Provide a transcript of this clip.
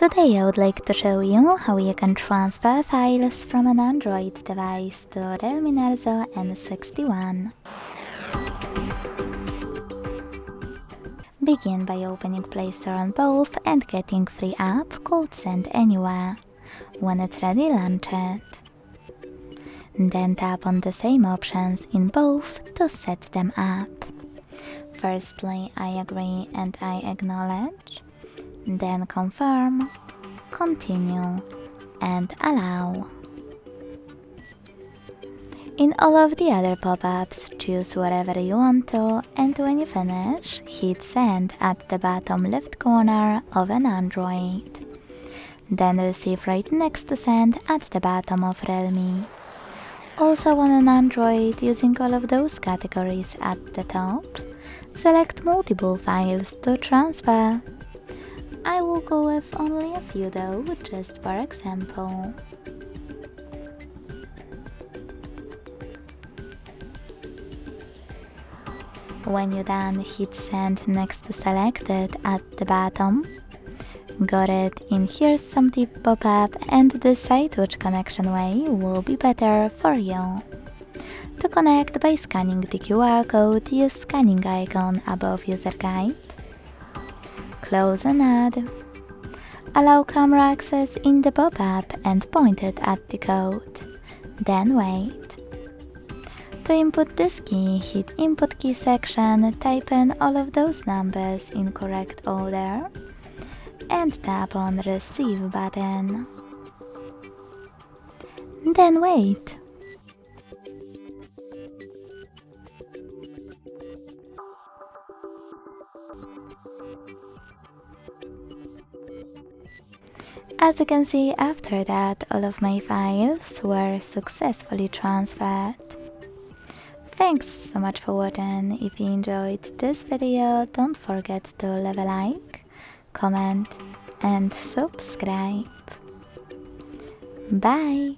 Today I would like to show you how you can transfer files from an Android device to Realme Narzo N61. Begin by opening Play Store on both and getting free app called Send Anywhere. When it's ready, launch it. Then tap on the same options in both to set them up. Firstly, I agree and I acknowledge. Then confirm, continue, and allow. In all of the other pop-ups, choose whatever you want to, and when you finish, hit send at the bottom left corner of an Android. Then receive right next to send at the bottom of Realme. Also on an Android, using all of those categories at the top, select multiple files to transfer. I will go with only a few though, just for example. When you're done, hit send next to selected at the bottom. Got it, in here's some tip pop-up and decide which connection way will be better for you. To connect by scanning the QR code, use scanning icon above user guide. Close and add. Allow camera access in the pop-up and point it at the code. Then wait. To input this key, hit input key section, type in all of those numbers in correct order, and tap on receive button. Then wait. As you can see, after that, all of my files were successfully transferred. Thanks so much for watching. If you enjoyed this video, don't forget to leave a like, comment and subscribe. Bye!